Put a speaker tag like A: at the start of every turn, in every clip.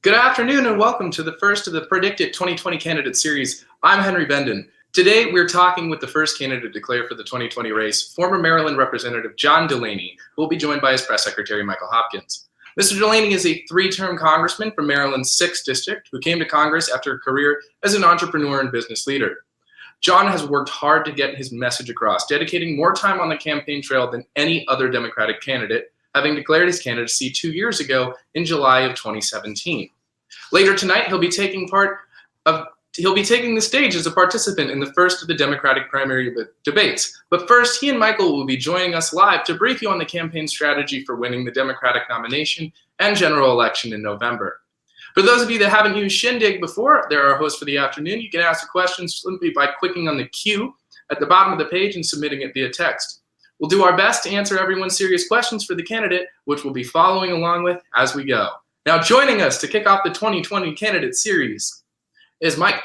A: Good afternoon and welcome to the first of the PredictIt 2020 candidate series. I'm Henry Benden. Today we're talking with the first candidate to declare for the 2020 race, former Maryland Representative John Delaney, who will be joined by his press secretary Michael Hopkins. Mr. Delaney is a three-term congressman from Maryland's 6th district who came to Congress after a career as an entrepreneur and business leader. John has worked hard to get his message across, dedicating more time on the campaign trail than any other Democratic candidate, having declared his candidacy 2 years ago in July of 2017. Later tonight, he'll be taking the stage as a participant in the first of the Democratic primary debates. But first, he and Michael will be joining us live to brief you on the campaign strategy for winning the Democratic nomination and general election in November. For those of you that haven't used Shindig before, they're our hosts for the afternoon. You can ask a question simply by clicking on the Q at the bottom of the page and submitting it via text. We'll do our best to answer everyone's serious questions for the candidate, which we'll be following along with as we go. Now, joining us to kick off the 2020 candidate series is Mike.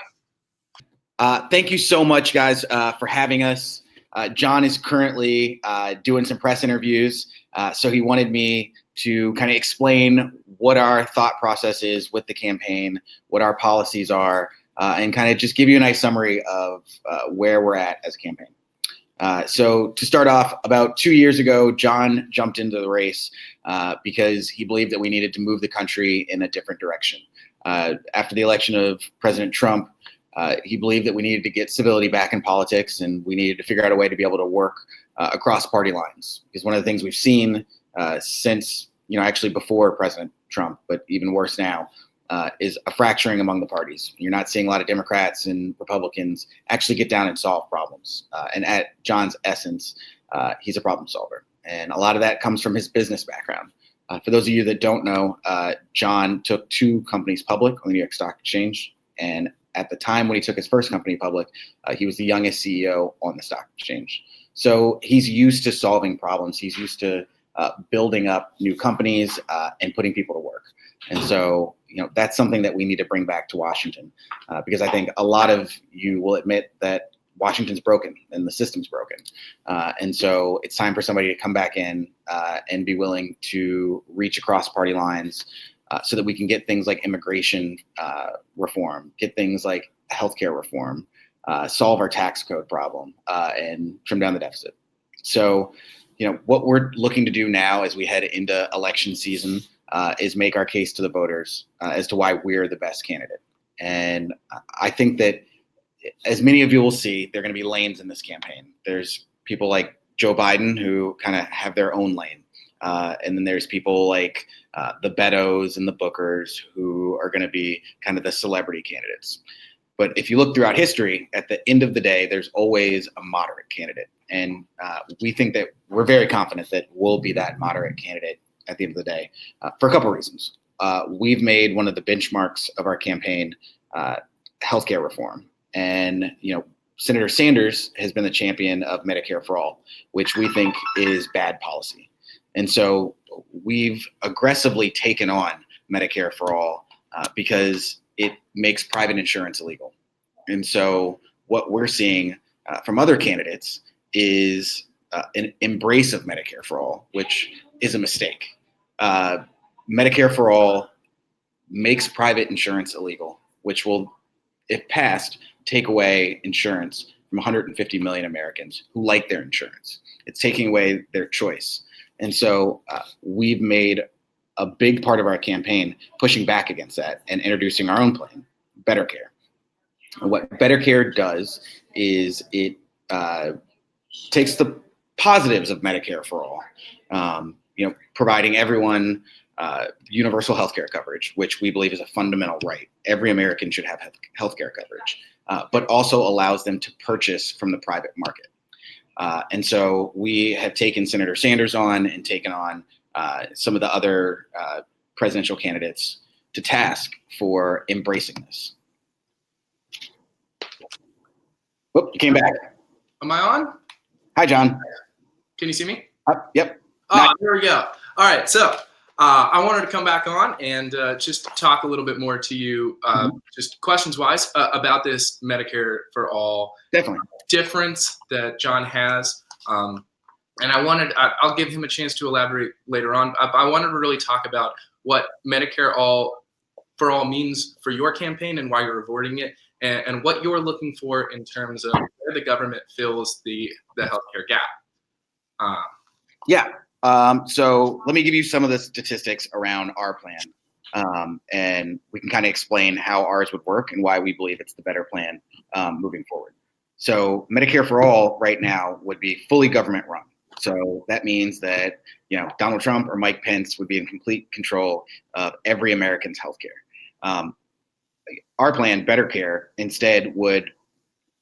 B: Thank you so much, guys, for having us. John is currently doing some press interviews, so he wanted me to kind of explain what our thought process is with the campaign, what our policies are, and kind of just give you a nice summary of where we're at as a campaign. So to start off, about 2 years ago, John jumped into the race because he believed that we needed to move the country in a different direction. After the election of President Trump, he believed that we needed to get civility back in politics, and we needed to figure out a way to be able to work across party lines. Because one of the things we've seen since, actually before President Trump, but even worse now, is a fracturing among the parties. You're not seeing a lot of Democrats and Republicans actually get down and solve problems. And at John's essence, he's a problem solver. And a lot of that comes from his business background. For those of you that don't know, John took 2 companies public on the New York Stock Exchange. And at the time when he took his first company public, he was the youngest CEO on the stock exchange. So he's used to solving problems. He's used to building up new companies and putting people to work. And so, that's something that we need to bring back to Washington, because I think a lot of you will admit that Washington's broken and the system's broken. And so it's time for somebody to come back in and be willing to reach across party lines so that we can get things like immigration reform, get things like healthcare reform, solve our tax code problem, and trim down the deficit. So, what we're looking to do now as we head into election season is make our case to the voters as to why we're the best candidate. And I think that, as many of you will see, there are going to be lanes in this campaign. There's people like Joe Biden who kind of have their own lane. And then there's people like the Beto's and the Bookers who are going to be kind of the celebrity candidates. But if you look throughout history, at the end of the day, there's always a moderate candidate. And we think that we're very confident that we'll be that moderate candidate at the end of the day for a couple of reasons. We've made one of the benchmarks of our campaign healthcare reform. And, Senator Sanders has been the champion of Medicare for All, which we think is bad policy. And so we've aggressively taken on Medicare for All because it makes private insurance illegal. And so what we're seeing from other candidates is an embrace of Medicare for All, which is a mistake. Medicare for All makes private insurance illegal, which will, if passed, take away insurance from 150 million Americans who like their insurance. It's taking away their choice. And so we've made a big part of our campaign pushing back against that and introducing our own plan, Better Care. And what Better Care does is it takes the positives of Medicare for All, providing everyone universal healthcare coverage, which we believe is a fundamental right. Every American should have healthcare coverage, but also allows them to purchase from the private market. And so we have taken Senator Sanders on and taken on some of the other presidential candidates to task for embracing this. Whoop, you came back.
A: Am I on?
B: Hi, John.
A: Can you see me?
B: Yep.
A: Here we go. All right. So I wanted to come back on and just talk a little bit more to you, just questions-wise, about this Medicare for All difference that John has. And I'll give him a chance to elaborate later on. I wanted to really talk about what Medicare for all means for your campaign and why you're avoiding it, and what you're looking for in terms of where the government fills the healthcare gap.
B: Yeah. So let me give you some of the statistics around our plan, and we can kind of explain how ours would work and why we believe it's the better plan moving forward. So Medicare for All right now would be fully government run. So that means that Donald Trump or Mike Pence would be in complete control of every American's healthcare. Our plan, Better Care, instead would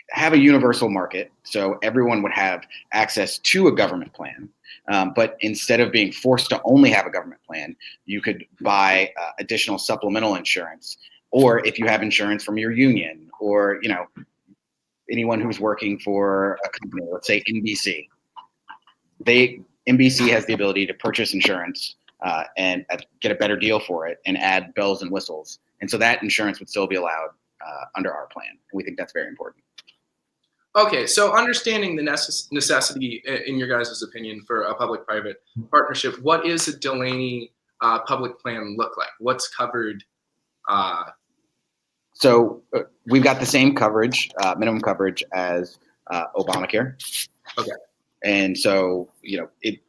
B: have a universal market, so everyone would have access to a government plan. But instead of being forced to only have a government plan, you could buy additional supplemental insurance, or if you have insurance from your union, or anyone who's working for a company, let's say NBC. NBC has the ability to purchase insurance and get a better deal for it and add bells and whistles. And so that insurance would still be allowed under our plan. And we think that's very important.
A: Okay, so understanding the necessity, in your guys' opinion, for a public-private partnership, what is a Delaney public plan look like? What's covered?
B: So we've got the same coverage, minimum coverage as Obamacare.
A: Okay.
B: And so,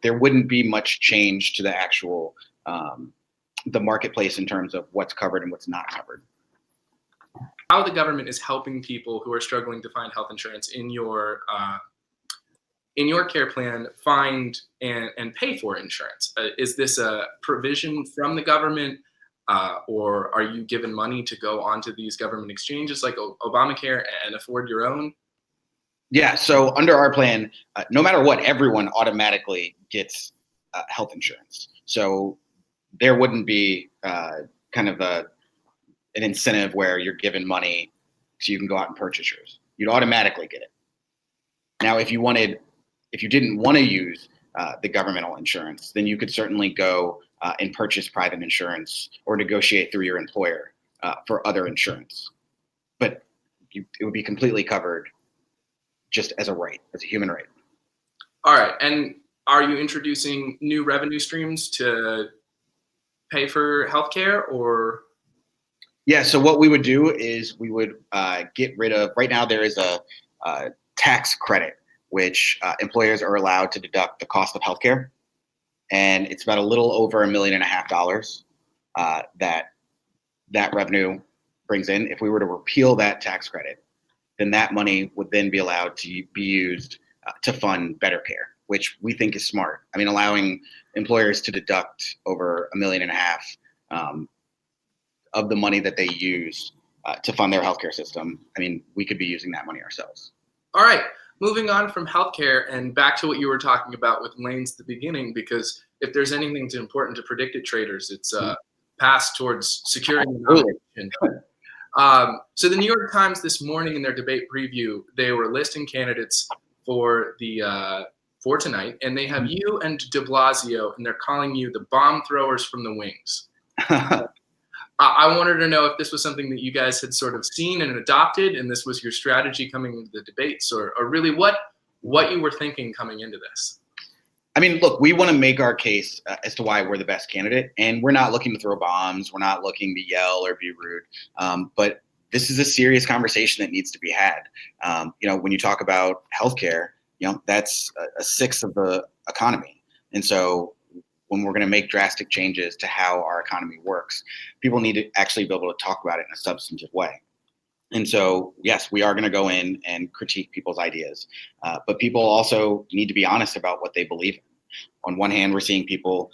B: there wouldn't be much change to the actual, the marketplace in terms of what's covered and what's not covered.
A: How the government is helping people who are struggling to find health insurance in your care plan find and pay for insurance? Is this a provision from the government, or are you given money to go onto these government exchanges like Obamacare and afford your own?
B: Yeah, so under our plan, no matter what, everyone automatically gets health insurance. So there wouldn't be kind of an incentive where you're given money so you can go out and purchase yours. You'd automatically get it. Now, if you didn't want to use the governmental insurance, then you could certainly go and purchase private insurance or negotiate through your employer for other insurance. But it would be completely covered just as a right, as a human right.
A: All right. And are you introducing new revenue streams to pay for healthcare, or?
B: Yeah, so what we would do is we would get rid of, right now there is a tax credit, which employers are allowed to deduct the cost of healthcare. And it's about a little over $1.5 million that revenue brings in. If we were to repeal that tax credit, then that money would then be allowed to be used to fund Better Care, which we think is smart. I mean, allowing employers to deduct over $1.5 million of the money that they use to fund their healthcare system. I mean, we could be using that money ourselves.
A: All right. Moving on from healthcare and back to what you were talking about with lanes at the beginning, because if there's anything important to PredictIt traders, it's path towards securing the nomination. So the New York Times this morning in their debate preview, they were listing candidates for for tonight, and they have you and de Blasio, and they're calling you the bomb throwers from the wings. I wanted to know if this was something that you guys had sort of seen and adopted, and this was your strategy coming into the debates, or really what you were thinking coming into this.
B: I mean, look, we want to make our case as to why we're the best candidate, and we're not looking to throw bombs. We're not looking to yell or be rude. But this is a serious conversation that needs to be had. When you talk about healthcare, that's a sixth of the economy. And so when we're going to make drastic changes to how our economy works, people need to actually be able to talk about it in a substantive way. And so, yes, we are going to go in and critique people's ideas, but people also need to be honest about what they believe in. On one hand, we're seeing people,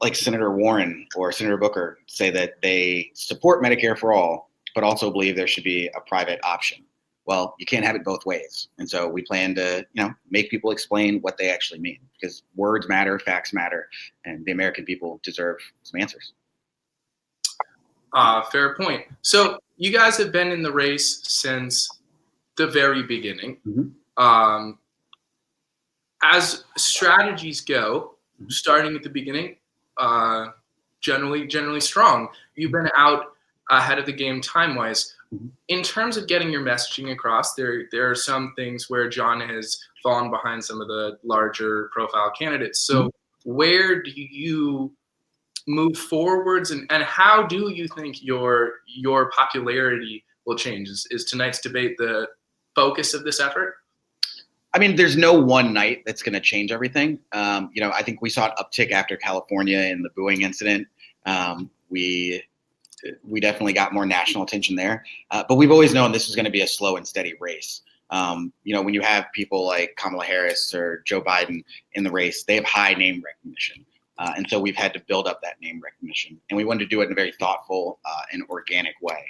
B: like Senator Warren or Senator Booker, say that they support Medicare for all, but also believe there should be a private option. Well, you can't have it both ways. And so we plan to, make people explain what they actually mean, because words matter, facts matter, and the American people deserve some answers.
A: Fair point. So you guys have been in the race since the very beginning.
B: Mm-hmm.
A: As strategies go, starting at the beginning, generally strong. You've been out ahead of the game time-wise. In terms of getting your messaging across, there are some things where John has fallen behind some of the larger profile candidates. So where do you move forwards, and how do you think your popularity will change? Is tonight's debate the focus of this effort?
B: I mean, there's no one night that's going to change everything. I think we saw an uptick after California and the booing incident. We definitely got more national attention there, but we've always known this was going to be a slow and steady race. When you have people like Kamala Harris or Joe Biden in the race, they have high name recognition. And so we've had to build up that name recognition. And we wanted to do it in a very thoughtful and organic way.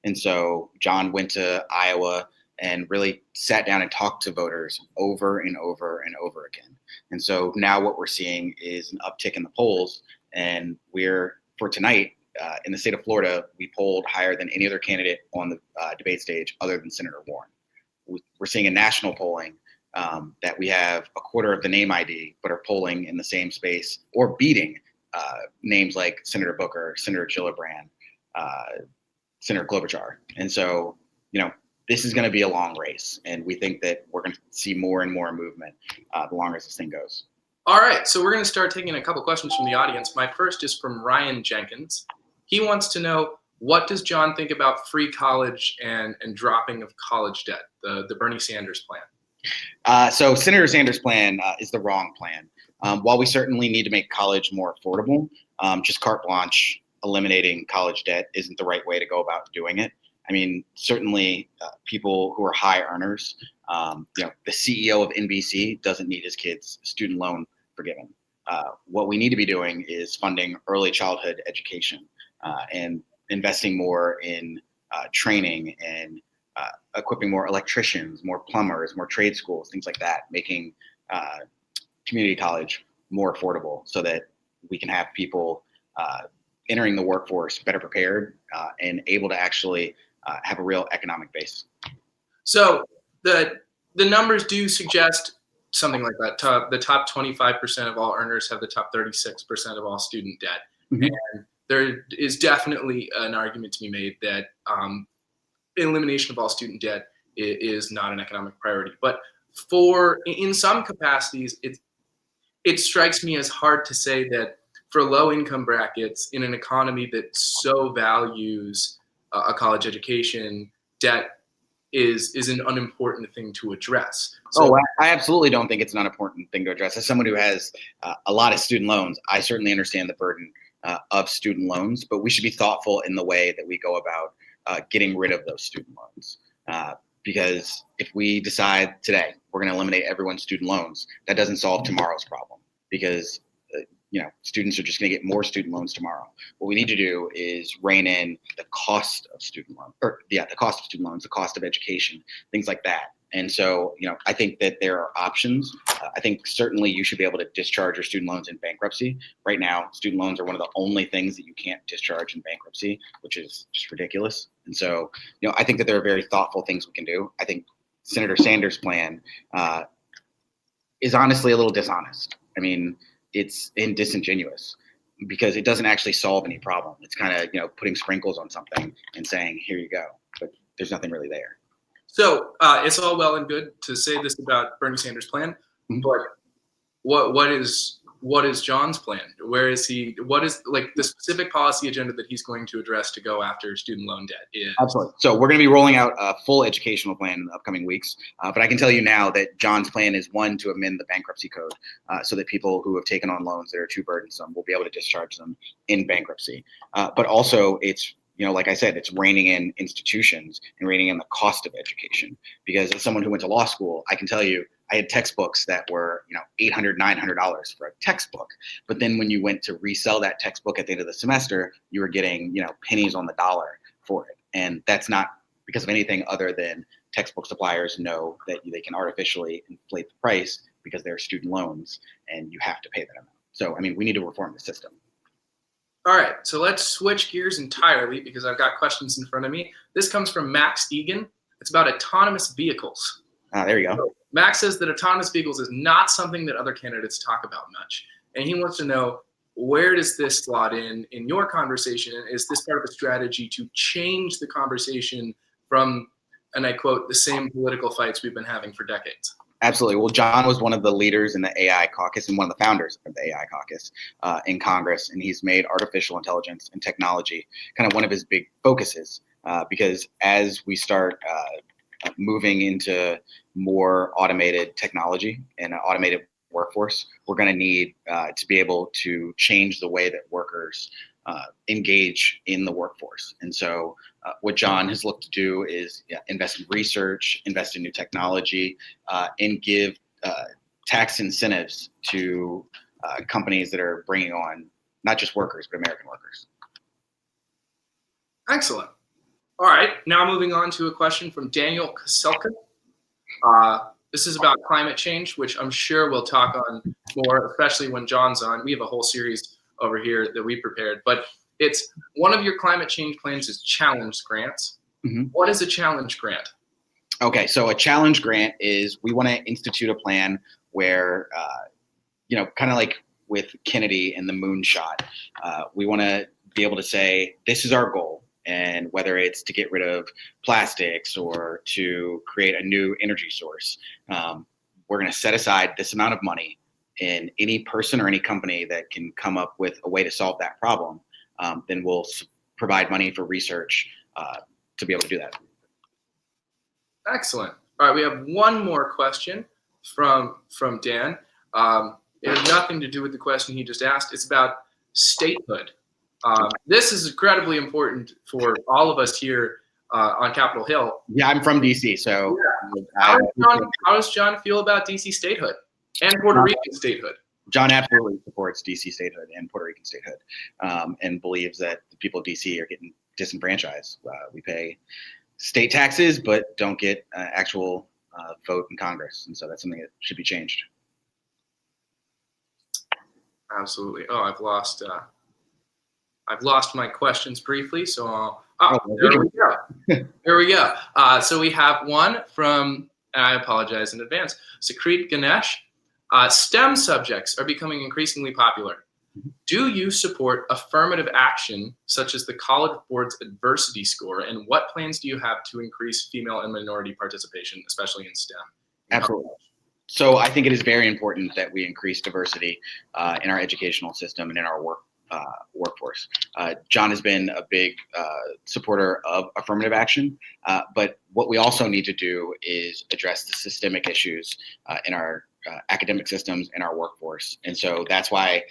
B: And so John went to Iowa and really sat down and talked to voters over and over and over again. And so now what we're seeing is an uptick in the polls. And for tonight, in the state of Florida, we polled higher than any other candidate on the debate stage other than Senator Warren. We're seeing in national polling that we have a quarter of the name ID, but are polling in the same space or beating names like Senator Booker, Senator Gillibrand, Senator Klobuchar. And so, this is going to be a long race, and we think that we're going to see more and more movement the longer this thing goes.
A: All right, so we're going to start taking a couple questions from the audience. My first is from Ryan Jenkins. He wants to know, what does John think about free college and dropping of college debt, the Bernie Sanders plan?
B: So Senator Sanders' plan is the wrong plan. While we certainly need to make college more affordable, just carte blanche eliminating college debt isn't the right way to go about doing it. I mean, certainly people who are high earners, the CEO of NBC doesn't need his kids' student loan forgiven. What we need to be doing is funding early childhood education and investing more in training and equipping more electricians, more plumbers, more trade schools, things like that, making community college more affordable so that we can have people entering the workforce better prepared and able to actually have a real economic base.
A: So the numbers do suggest something like that. The top 25% of all earners have the top 36% of all student debt.
B: Mm-hmm.
A: And there is definitely an argument to be made that elimination of all student debt is not an economic priority. But in some capacities, it strikes me as hard to say that for low income brackets in an economy that so values a college education, debt is an unimportant thing to address.
B: So, I absolutely don't think it's an unimportant thing to address. As someone who has a lot of student loans, I certainly understand the burden of student loans, but we should be thoughtful in the way that we go about getting rid of those student loans. Because if we decide today we're going to eliminate everyone's student loans, that doesn't solve tomorrow's problem, because students are just going to get more student loans tomorrow. What we need to do is rein in the cost of student loans, the cost of student loans, the cost of education, things like that. And so, I think that there are options. I think certainly you should be able to discharge your student loans in bankruptcy. Right now, student loans are one of the only things that you can't discharge in bankruptcy, which is just ridiculous. And so, I think that there are very thoughtful things we can do. I think Senator Sanders' plan is honestly a little dishonest. I mean, it's disingenuous because it doesn't actually solve any problem. It's kind of, putting sprinkles on something and saying, here you go, but there's nothing really there.
A: So it's all well and good to say this about Bernie Sanders' plan,
B: Mm-hmm.
A: but what is John's plan? Where is he? What is the specific policy agenda that he's going to address to go after student loan debt?
B: Absolutely. So we're going to be rolling out a full educational plan in the upcoming weeks. But I can tell you now that John's plan is, one, to amend the bankruptcy code so that people who have taken on loans that are too burdensome will be able to discharge them in bankruptcy. But also it's, like I said, it's reining in institutions and reining in the cost of education. Because as someone who went to law school, I can tell you, I had textbooks that were, $800, $900 for a textbook. But then when you went to resell that textbook at the end of the semester, you were getting, pennies on the dollar for it. And that's not because of anything other than textbook suppliers know that they can artificially inflate the price because they're student loans and you have to pay that amount. So, we need to reform the system.
A: All right, so let's switch gears entirely because I've got questions in front of me. This comes from Max Egan. It's about autonomous vehicles.
B: There you go.
A: So Max says that autonomous vehicles is not something that other candidates talk about much. And he wants to know, where does this slot in your conversation? Is this part of a strategy to change the conversation from, and I quote, the same political fights we've been having for decades?
B: Absolutely. Well, John was one of the leaders in the AI caucus and one of the founders of the AI caucus in Congress, and he's made artificial intelligence and technology kind of one of his big focuses because as we start moving into more automated technology and an automated workforce, we're going to need to be able to change the way that workers engage in the workforce. And so what John has looked to do is invest in research, invest in new technology, and give tax incentives to companies that are bringing on not just workers, but American workers.
A: Excellent. All right, now moving on to a question from Daniel Kaselka. This is about climate change, which I'm sure we'll talk on more, especially when John's on. We have a whole series over here that we prepared, but it's one of your climate change plans is challenge grants. Mm-hmm. What is a challenge grant?
B: Okay, so a challenge grant is we want to institute a plan where, kind of like with Kennedy and the moonshot, we want to be able to say, this is our goal. And whether it's to get rid of plastics or to create a new energy source, we're going to set aside this amount of money, and any person or any company that can come up with a way to solve that problem, then we'll provide money for research to be able to do that.
A: Excellent. All right, we have one more question from Dan. It has nothing to do with the question he just asked. It's about statehood. This is incredibly important for all of us here on Capitol Hill.
B: Yeah, I'm from DC, so.
A: Yeah. How does John feel about DC statehood and Puerto Rican statehood?
B: John absolutely supports DC statehood and Puerto Rican statehood, and believes that the people of DC are getting disenfranchised. We pay state taxes, but don't get actual vote in Congress, and so that's something that should be changed.
A: Absolutely. Oh, I've lost my questions briefly, so there we go. There we go. So we have one from, and I apologize in advance, Sakrit Ganesh. STEM subjects are becoming increasingly popular. Do you support affirmative action, such as the College Board's adversity score, and what plans do you have to increase female and minority participation, especially in STEM?
B: Absolutely. So I think it is very important that we increase diversity in our educational system and in our workforce. John has been a big supporter of affirmative action, but what we also need to do is address the systemic issues in our academic systems and our workforce. And so that's why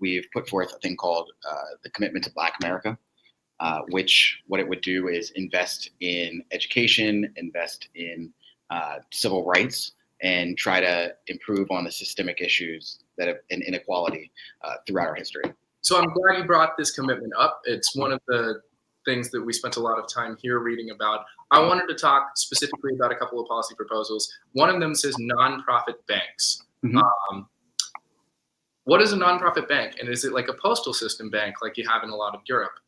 B: we've put forth a thing called the Commitment to Black America, which what it would do is invest in education, invest in civil rights, and try to improve on the systemic issues that have and inequality throughout our history.
A: So I'm glad you brought this commitment up. It's one of the things that we spent a lot of time here reading about. I wanted to talk specifically about a couple of policy proposals. One of them says nonprofit banks. Mm-hmm. What is a nonprofit bank? And is it like a postal system bank like you have in a lot of Europe?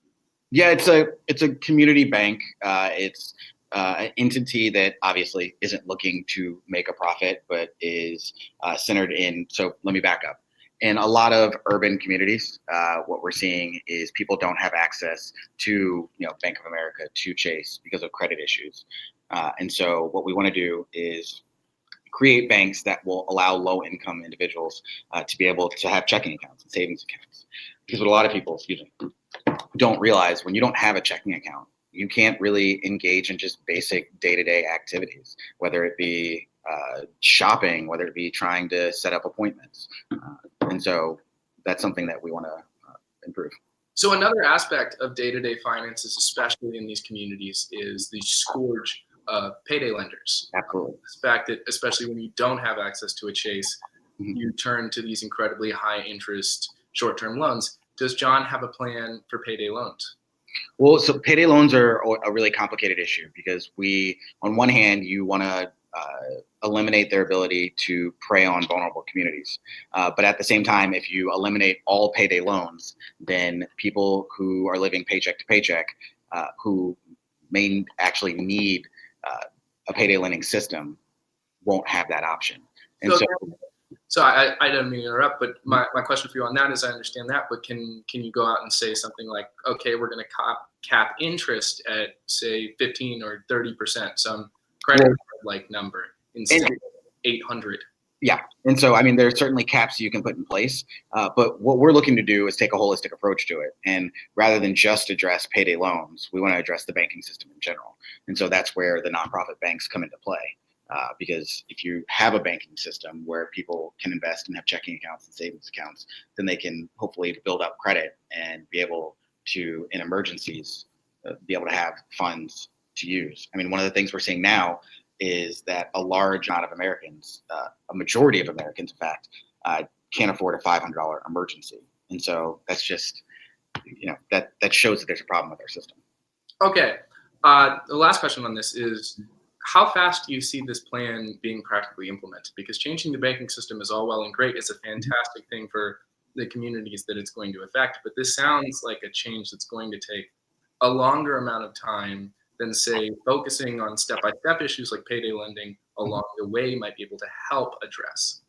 B: Yeah, it's a community bank. It's an entity that obviously isn't looking to make a profit, but is centered in, so let me back up. In a lot of urban communities, what we're seeing is people don't have access to, Bank of America, to Chase because of credit issues. And so what we want to do is create banks that will allow low-income individuals to be able to have checking accounts and savings accounts. Because what a lot of people, don't realize, when you don't have a checking account, you can't really engage in just basic day-to-day activities, whether it be shopping, whether it be trying to set up appointments. And so that's something that we want to improve.
A: So another aspect of day-to-day finances, especially in these communities, is the scourge of payday lenders.
B: Absolutely.
A: The fact that, especially when you don't have access to a Chase, mm-hmm. you turn to these incredibly high interest short-term loans. Does John have a plan for payday loans?
B: Well, so payday loans are a really complicated issue because on one hand, you want to eliminate their ability to prey on vulnerable communities. But at the same time, if you eliminate all payday loans, then people who are living paycheck to paycheck, who may actually need a payday lending system, won't have that option. And
A: so I don't mean to interrupt, but my question for you on that is, I understand that, but can you go out and say something like, okay, we're going to cap interest at, say, 15 or 30%, some credit card like number instead? 800.
B: Yeah. And so, I mean, there are certainly caps you can put in place, but what we're looking to do is take a holistic approach to it. And rather than just address payday loans, we want to address the banking system in general. And so that's where the nonprofit banks come into play. Because if you have a banking system where people can invest and have checking accounts and savings accounts, then they can hopefully build up credit and be able to, in emergencies, be able to have funds to use. I mean, one of the things we're seeing now is that a large amount of Americans, a majority of Americans, in fact, can't afford a $500 emergency. And so that's just, that shows that there's a problem with our system.
A: Okay. The last question on this is, how fast do you see this plan being practically implemented? Because changing the banking system is all well and great. It's a fantastic thing for the communities that it's going to affect. But this sounds like a change that's going to take a longer amount of time than, say, focusing on step-by-step issues like payday lending along the way might be able to help address.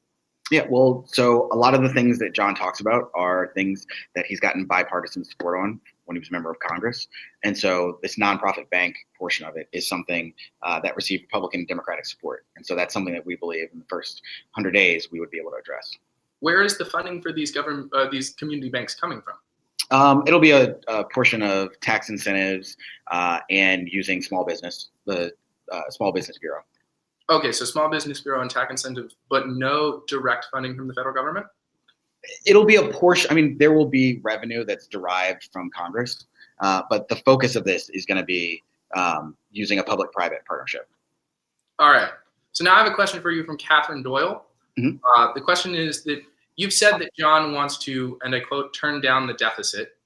B: Yeah, well, so a lot of the things that John talks about are things that he's gotten bipartisan support on when he was a member of Congress. And so this nonprofit bank portion of it is something that received Republican and Democratic support. And so that's something that we believe in the first 100 days we would be able to address.
A: Where is the funding for these these community banks coming from?
B: It'll be a portion of tax incentives and using small business, the Small Business Bureau.
A: Okay, so Small Business Bureau and tax incentives, but no direct funding from the federal government?
B: It'll be a portion. I mean, there will be revenue that's derived from Congress, but the focus of this is going to be using a public-private partnership.
A: All right. So now I have a question for you from Catherine Doyle.
B: Mm-hmm.
A: The question is that you've said that John wants to, and I quote, turn down the deficit.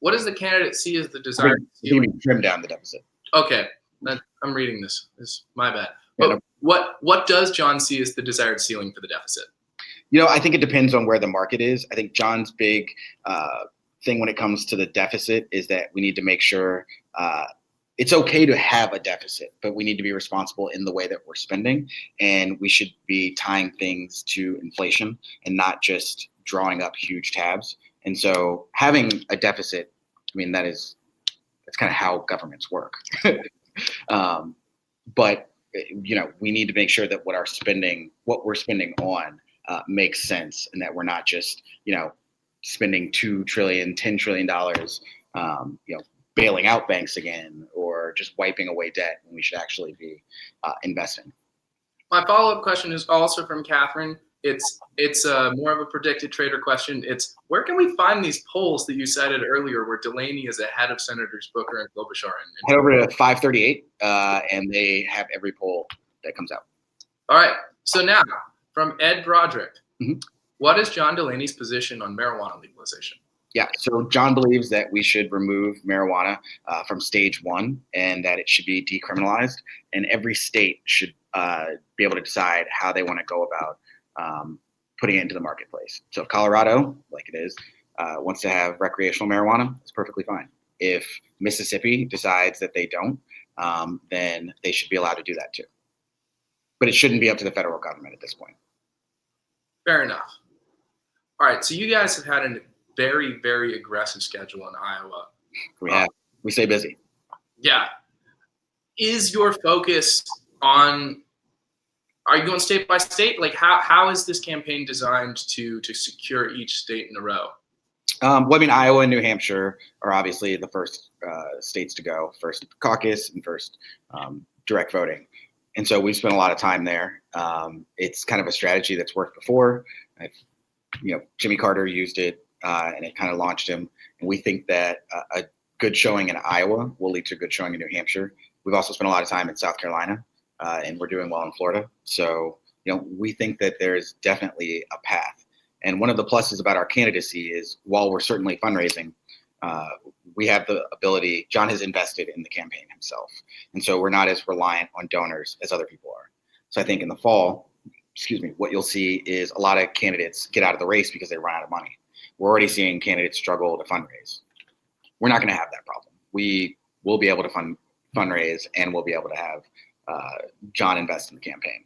A: What does the candidate see as the desired ceiling?
B: Trim down the deficit.
A: Okay, I'm reading this. This is my bad.
B: Yeah,
A: but what does John see as the desired ceiling for the deficit?
B: I think it depends on where the market is. I think John's big thing when it comes to the deficit is that we need to make sure it's okay to have a deficit, but we need to be responsible in the way that we're spending. And we should be tying things to inflation and not just drawing up huge tabs. And so having a deficit, I mean, that's kind of how governments work. But we need to make sure that what we're spending on makes sense, and that we're not just spending $2 trillion, $10 trillion, bailing out banks again, or just wiping away debt when we should actually be investing.
A: My follow-up question is also from Catherine. It's more of a predicted trader question. It's, where can we find these polls that you cited earlier where Delaney is ahead of Senators Booker and Klobuchar?
B: Head over to 538, and they have every poll that comes out.
A: All right. So now, from Ed Broderick,
B: mm-hmm.
A: What is John Delaney's position on marijuana legalization?
B: Yeah, so John believes that we should remove marijuana from stage 1 and that it should be decriminalized, and every state should be able to decide how they want to go about putting it into the marketplace. So if Colorado, like it is, wants to have recreational marijuana, it's perfectly fine. If Mississippi decides that they don't, then they should be allowed to do that too. But it shouldn't be up to the federal government at this point.
A: Fair enough. All right, so you guys have had a very, very aggressive schedule in Iowa.
B: We stay busy.
A: Yeah. Is your focus on, are you going state by state? Like how is this campaign designed to secure each state in a row?
B: Well, I mean, Iowa and New Hampshire are obviously the first states to go, first caucus and first direct voting. And so we've spent a lot of time there. It's kind of a strategy that's worked before. Jimmy Carter used it and it kind of launched him. And we think that a good showing in Iowa will lead to a good showing in New Hampshire. We've also spent a lot of time in South Carolina and we're doing well in Florida. So, we think that there's definitely a path. And one of the pluses about our candidacy is while we're certainly fundraising, we have the ability, John has invested in the campaign himself. And so we're not as reliant on donors as other people are. So I think in the fall, what you'll see is a lot of candidates get out of the race because they run out of money. We're already seeing candidates struggle to fundraise. We're not going to have that problem. We will be able to fundraise and we'll be able to have John invest in the campaign.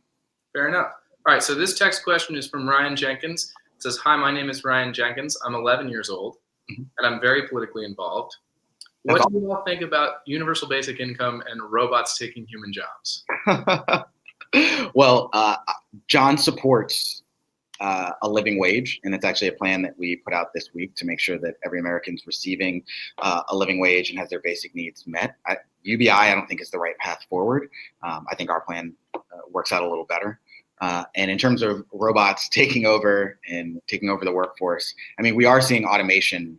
A: Fair enough. All right, so this text question is from Ryan Jenkins. It says, "Hi, my name is Ryan Jenkins. I'm 11 years old, and I'm very politically involved. What do you all think about universal basic income and robots taking human jobs?"
B: Well, John supports a living wage, and it's actually a plan that we put out this week to make sure that every American's receiving a living wage and has their basic needs met. UBI, I don't think is the right path forward. I think our plan works out a little better. And in terms of robots taking over the workforce, I mean, we are seeing automation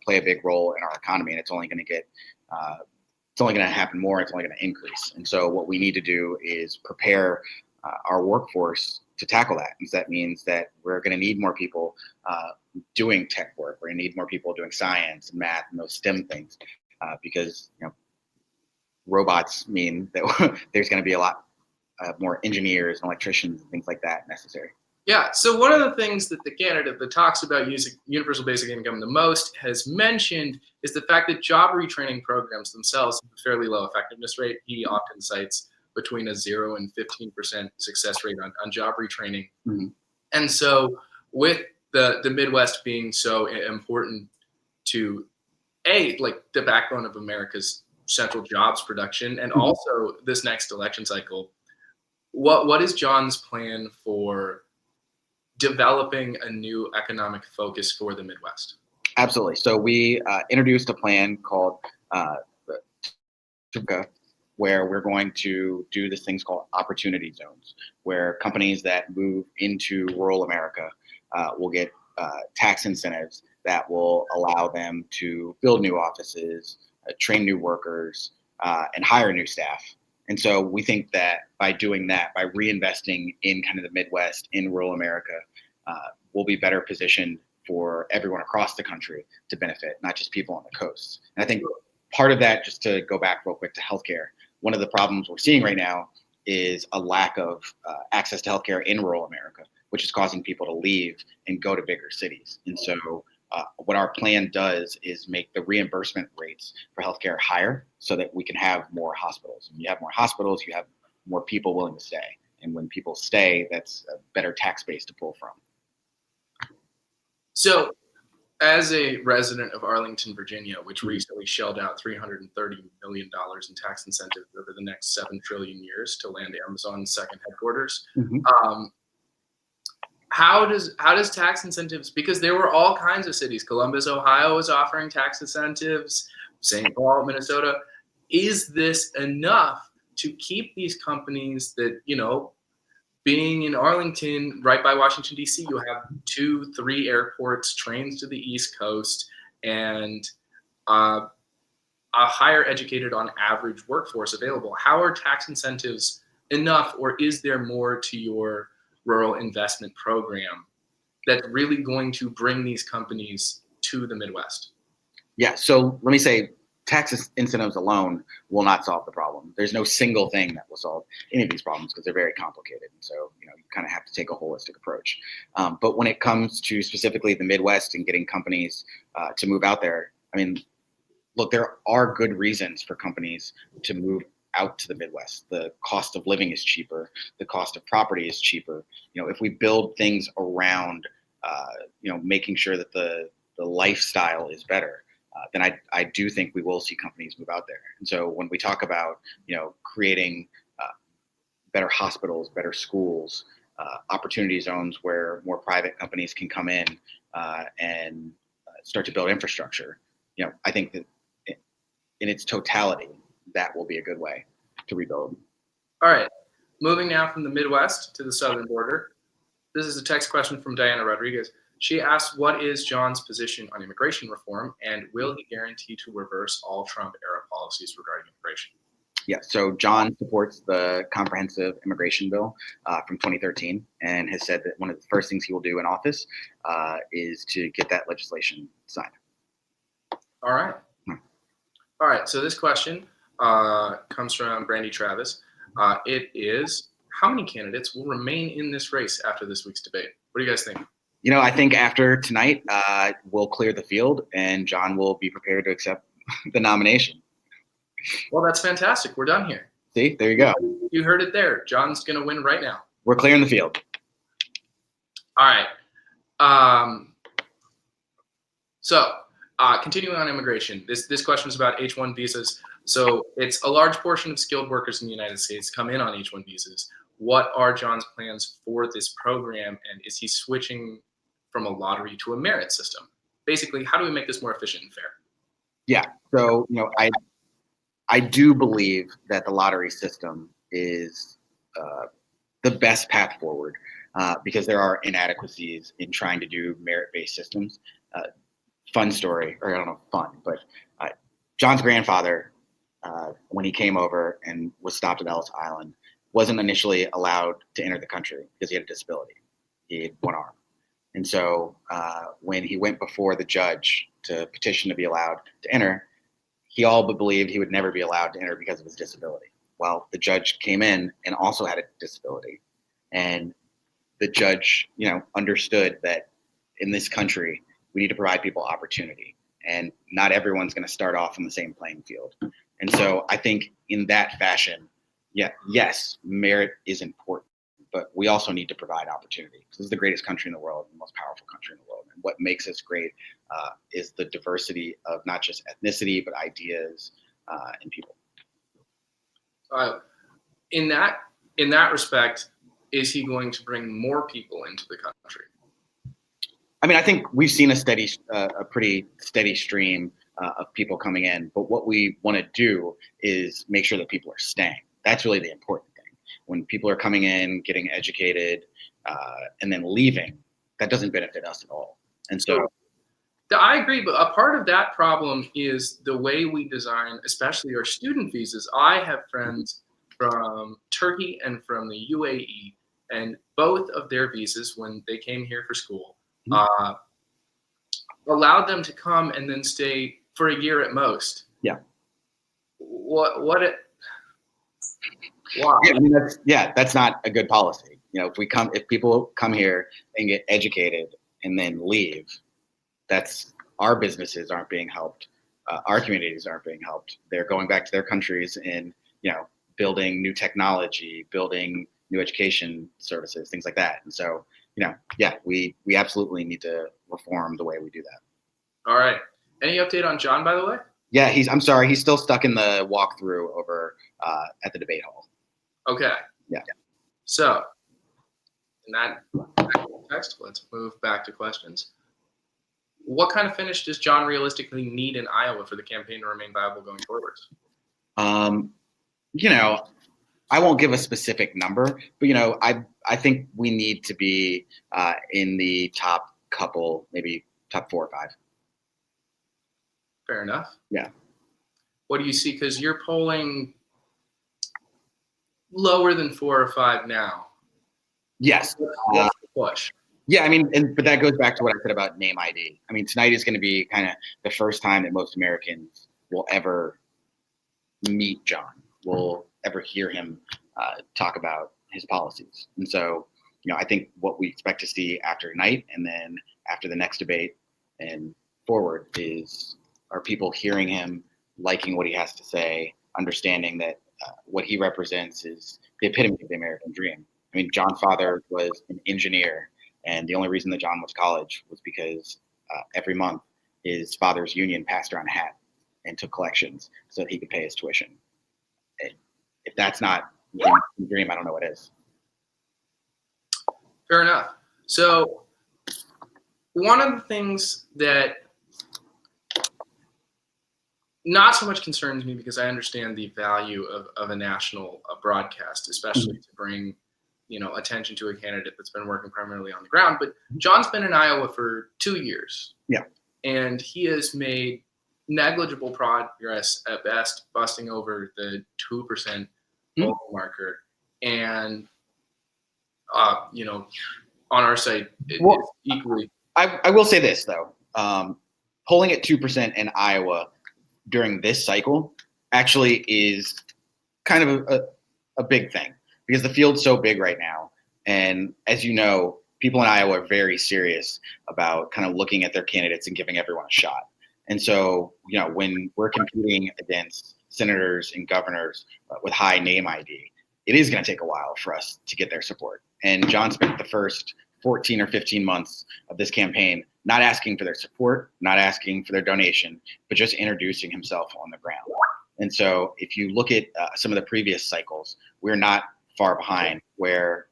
B: play a big role in our economy, and it's only going to happen more. It's only going to increase. And so what we need to do is prepare our workforce to tackle that. And so that means that we're going to need more people doing tech work. We're going to need more people doing science and math and those STEM things because robots mean that there's going to be a lot more engineers and electricians and things like that necessary.
A: Yeah, so one of the things that the candidate that talks about using universal basic income the most has mentioned is the fact that job retraining programs themselves have a fairly low effectiveness rate. He often cites between a 0 and 15% success rate on job retraining.
B: Mm-hmm.
A: And so with the Midwest being so important to, like the backbone of America's central jobs production and also this next election cycle, what is John's plan for developing a new economic focus for the Midwest?
B: Absolutely. So we introduced a plan called where we're going to do this things called opportunity zones, where companies that move into rural America will get tax incentives that will allow them to build new offices, train new workers, and hire new staff. And so we think that by doing that, by reinvesting in kind of the Midwest, in rural America, we'll be better positioned for everyone across the country to benefit, not just people on the coast. And I think part of that, just to go back real quick to healthcare, one of the problems we're seeing right now is a lack of access to healthcare in rural America, which is causing people to leave and go to bigger cities. And so what our plan does is make the reimbursement rates for healthcare higher so that we can have more hospitals. When you have more hospitals, you have more people willing to stay. And when people stay, that's a better tax base to pull from.
A: So as a resident of Arlington, Virginia, which recently shelled out $330 million in tax incentives over the next 7 trillion years to land Amazon's second headquarters, how does tax incentives, because there were all kinds of cities, Columbus, Ohio was offering tax incentives, St. Paul, Minnesota. Is this enough to keep these companies that, being in Arlington, right by Washington, D.C., you have 2, 3 airports, trains to the East Coast, and a higher educated on average workforce available. How are tax incentives enough, or is there more to your rural investment program that's really going to bring these companies to the Midwest?
B: Yeah, so let me say, tax incentives alone will not solve the problem. There's no single thing that will solve any of these problems because they're very complicated. And so, you kind of have to take a holistic approach. But when it comes to specifically the Midwest and getting companies to move out there, I mean, look, there are good reasons for companies to move out to the Midwest. The cost of living is cheaper. The cost of property is cheaper. If we build things around, making sure that the lifestyle is better, then I do think we will see companies move out there. And so when we talk about, creating better hospitals, better schools, opportunity zones where more private companies can come in and start to build infrastructure, I think that in its totality, that will be a good way to rebuild.
A: All right. Moving now from the Midwest to the southern border. This is a text question from Diana Rodriguez. She asks, what is John's position on immigration reform, and will he guarantee to reverse all Trump-era policies regarding immigration?
B: Yeah, so John supports the comprehensive immigration bill from 2013 and has said that one of the first things he will do in office is to get that legislation signed.
A: All right. All right, so this question comes from Brandy Travis. It is, how many candidates will remain in this race after this week's debate? What do you guys think?
B: I think after tonight, we'll clear the field and John will be prepared to accept the nomination.
A: Well, that's fantastic. We're done here.
B: See, there you go.
A: You heard it there. John's going to win right now.
B: We're clearing the field.
A: All right. So continuing on immigration, this question is about H-1 visas. So it's a large portion of skilled workers in the United States come in on H-1 visas. what are John's plans for this program, and is he switching from a lottery to a merit system? Basically, how do we make this more efficient and fair?
B: Yeah. So, I do believe that the lottery system is the best path forward because there are inadequacies in trying to do merit-based systems. Fun story, or I don't know, fun, but John's grandfather, when he came over and was stopped at Ellis Island, wasn't initially allowed to enter the country because he had a disability. He had one arm. And so when he went before the judge to petition to be allowed to enter, he all but believed he would never be allowed to enter because of his disability. Well, the judge came in and also had a disability. And the judge, understood that in this country, we need to provide people opportunity. And not everyone's going to start off on the same playing field. And so I think in that fashion, yes, merit is important, but we also need to provide opportunity. This is the greatest country in the world, the most powerful country in the world. And what makes us great is the diversity of not just ethnicity, but ideas and people.
A: In that respect, is he going to bring more people into the country?
B: I mean, I think we've seen a pretty steady stream of people coming in, but what we want to do is make sure that people are staying. That's really the important thing. When people are coming in, getting educated, and then leaving, that doesn't benefit us at all. And so
A: I agree, but a part of that problem is the way we design, especially our student visas. I have friends from Turkey and from the UAE, and both of their visas, when they came here for school, allowed them to come and then stay for a year at most.
B: Yeah.
A: Why?
B: Yeah, I mean, that's not a good policy. If people come here and get educated and then leave, that's our businesses aren't being helped. Our communities aren't being helped. They're going back to their countries and, building new technology, building new education services, things like that. And so, we absolutely need to reform the way we do that.
A: All right. Any update on John, by the way?
B: Yeah, I'm sorry. He's still stuck in the walkthrough over at the debate hall.
A: Okay.
B: Yeah.
A: So, in that context, let's move back to questions. What kind of finish does John realistically need in Iowa for the campaign to remain viable going forward?
B: I won't give a specific number, but I think we need to be in the top couple, maybe top 4 or 5.
A: Fair enough.
B: Yeah.
A: What do you see? Because you're polling lower than 4 or 5 now.
B: Yes.
A: What's the push?
B: Yeah, I mean, but that goes back to what I said about name ID. I mean, tonight is going to be kind of the first time that most Americans will ever meet John, will ever hear him talk about his policies. And so, I think what we expect to see after tonight and then after the next debate and forward are people hearing him, liking what he has to say, understanding that what he represents is the epitome of the American dream. I mean, John's father was an engineer, and the only reason that John went to college was because every month his father's union passed around a hat and took collections so that he could pay his tuition. If that's not the dream, I don't know what is.
A: Fair enough. So one of the things that not so much concerns me, because I understand the value of a national broadcast, especially to bring attention to a candidate that's been working primarily on the ground. But John's been in Iowa for 2 years.
B: Yeah.
A: And he has made negligible progress at best, busting over the 2% vote marker. And, on our site, it's equally.
B: I will say this, though. Polling at 2% in Iowa during this cycle actually is kind of a big thing because the field's so big right now. And as you know, people in Iowa are very serious about kind of looking at their candidates and giving everyone a shot. And so, when we're competing against senators and governors with high name ID, it is going to take a while for us to get their support. And John spent the first 14 or 15 months of this campaign not asking for their support, not asking for their donation, but just introducing himself on the ground. And so if you look at some of the previous cycles, we're not far behind where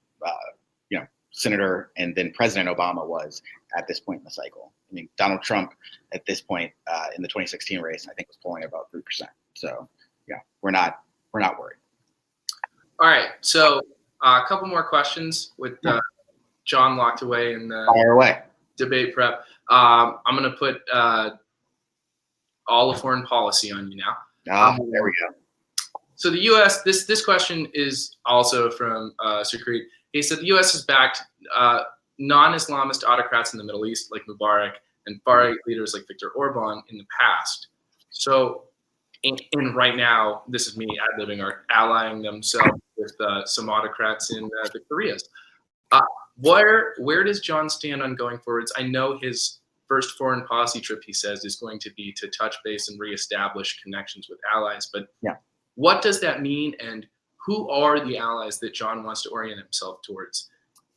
B: Senator and then President Obama was at this point in the cycle. I mean, Donald Trump at this point in the 2016 race, I think, was polling about 3%. So yeah, we're not worried.
A: All right, so a couple more questions with John locked away in the
B: Fire away.
A: Debate prep. I'm going to put all of foreign policy on you now.
B: There we go.
A: So the U.S. This question is also from Sucreet. He said the U.S. has backed non-Islamist autocrats in the Middle East like Mubarak and far-right leaders like Viktor Orban in the past. So, and right now, this is me ad-libbing, are allying themselves with some autocrats in the Koreas. Where does John stand on going forwards? I know his first foreign policy trip, he says, is going to be to touch base and reestablish connections with allies. But what does that mean, and who are the allies that John wants to orient himself towards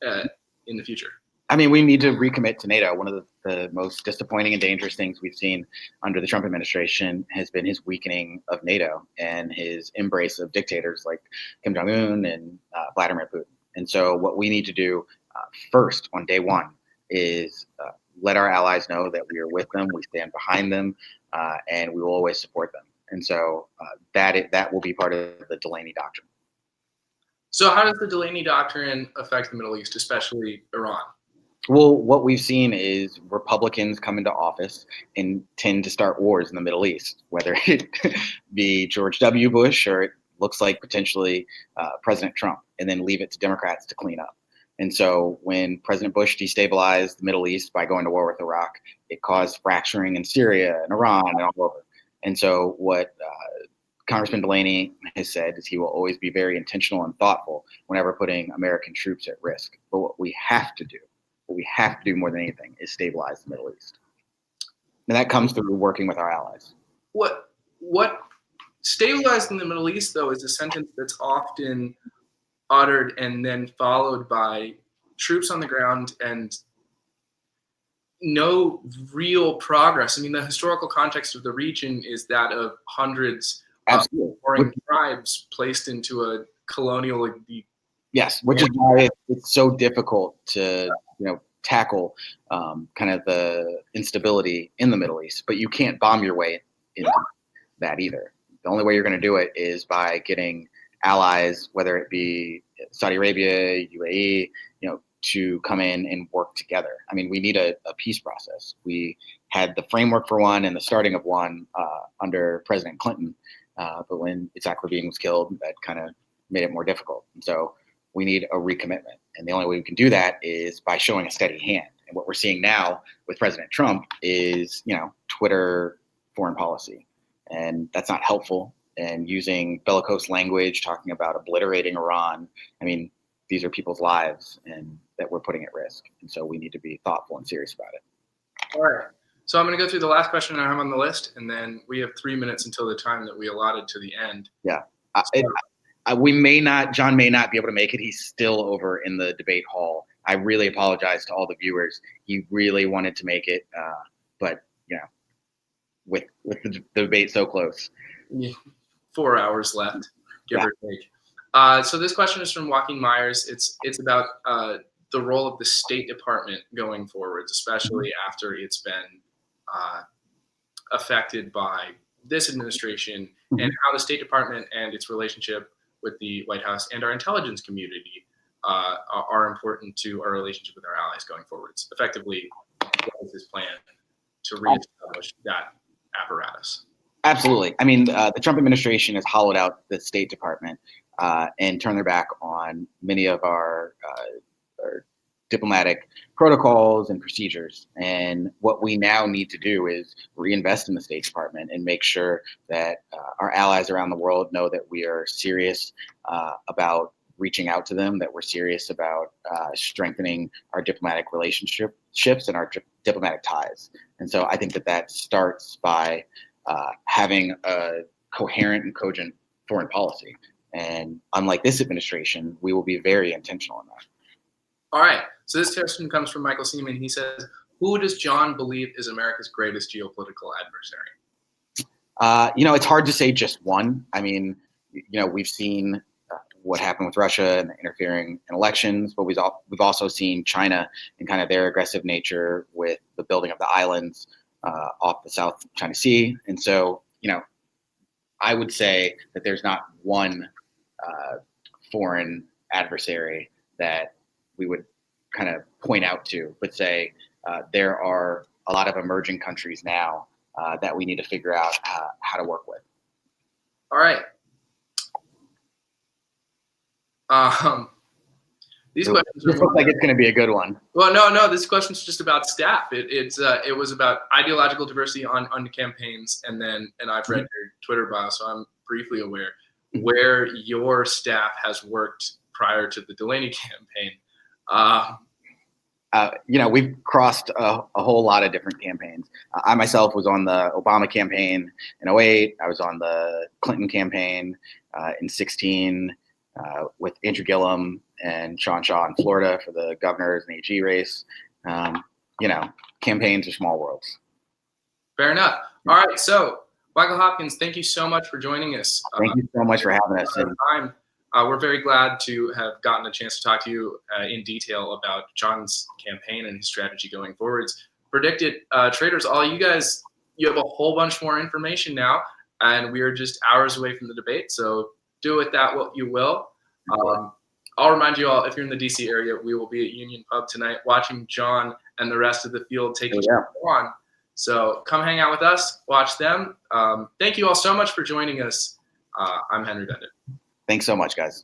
A: in the future?
B: I mean, we need to recommit to NATO. One of the most disappointing and dangerous things we've seen under the Trump administration has been his weakening of NATO and his embrace of dictators like Kim Jong-un and Vladimir Putin. And so what we need to do first on day one is let our allies know that we are with them, we stand behind them, and we will always support them. And so that will be part of the Delaney Doctrine.
A: So how does the Delaney Doctrine affect the Middle East, especially Iran?
B: Well, what we've seen is Republicans come into office and tend to start wars in the Middle East, whether it be George W. Bush or it looks like potentially President Trump, and then leave it to Democrats to clean up. And so when President Bush destabilized the Middle East by going to war with Iraq, it caused fracturing in Syria and Iran and all over. And so what Congressman Delaney has said is he will always be very intentional and thoughtful whenever putting American troops at risk. But what we have to do more than anything is stabilize the Middle East. And that comes through working with our allies.
A: What stabilizing the Middle East, though, is a sentence that's often uttered and then followed by troops on the ground and no real progress. I mean, the historical context of the region is that of hundreds of foreign tribes placed into a colonial.
B: Yes, which is why it's so difficult to tackle kind of the instability in the Middle East. But you can't bomb your way into that either. The only way you're going to do it is by getting allies, whether it be Saudi Arabia, UAE, to come in and work together. I mean, we need a peace process. We had the framework for one and the starting of one under President Clinton, but when Yitzhak Rabin was killed, that kind of made it more difficult. And so we need a recommitment. And the only way we can do that is by showing a steady hand. And what we're seeing now with President Trump is, Twitter foreign policy. And that's not helpful. And using bellicose language, talking about obliterating Iran. I mean, these are people's lives and that we're putting at risk. And so we need to be thoughtful and serious about it.
A: All right. So I'm going to go through the last question I have on the list, and then we have 3 minutes until the time that we allotted to the end.
B: Yeah. John may not be able to make it. He's still over in the debate hall. I really apologize to all the viewers. He really wanted to make it, but with the debate so close.
A: 4 hours left, give or take. So this question is from Joaquin Myers. It's about the role of the State Department going forwards, especially after it's been affected by this administration, and how the State Department and its relationship with the White House and our intelligence community are important to our relationship with our allies going forwards. Effectively, what is his plan to reestablish that apparatus?
B: Absolutely. I mean, the Trump administration has hollowed out the State Department and turned their back on many of our diplomatic protocols and procedures. And what we now need to do is reinvest in the State Department and make sure that our allies around the world know that we are serious about reaching out to them, that we're serious about strengthening our diplomatic relationships and our diplomatic ties. And so I think that starts by having a coherent and cogent foreign policy. And unlike this administration, we will be very intentional in that.
A: All right. So this question comes from Michael Seaman. He says, who does John believe is America's greatest geopolitical adversary?
B: It's hard to say just one. I mean, we've seen what happened with Russia and interfering in elections, but we've also seen China and kind of their aggressive nature with the building of the islands off the South China Sea. And so, I would say that there's not one foreign adversary that we would kind of point out to, but say there are a lot of emerging countries now that we need to figure out how to work with.
A: All right. These questions
B: this looks like it's going to be a good one.
A: Well, no. This question's just about staff. It was about ideological diversity on campaigns, and I've read your Twitter bio, so I'm briefly aware where your staff has worked prior to the Delaney campaign.
B: We've crossed a whole lot of different campaigns. I myself was on the Obama campaign in 2008. I was on the Clinton campaign in 2016 with Andrew Gillum and Sean Shaw in Florida for the governor's and AG race. Campaigns are small worlds.
A: Fair enough. All right. So, Michael Hopkins, thank you so much for joining us.
B: Thank you so much for having us.
A: We're very glad to have gotten a chance to talk to you in detail about John's campaign and his strategy going forwards. PredictIt traders, all you guys, you have a whole bunch more information now, and we are just hours away from the debate. So do with that what you will. I'll remind you all, if you're in the DC area, we will be at Union Pub tonight watching John and the rest of the field take each other on. So come hang out with us, watch them. Thank you all so much for joining us. I'm Henry Bendon.
B: Thanks so much, guys.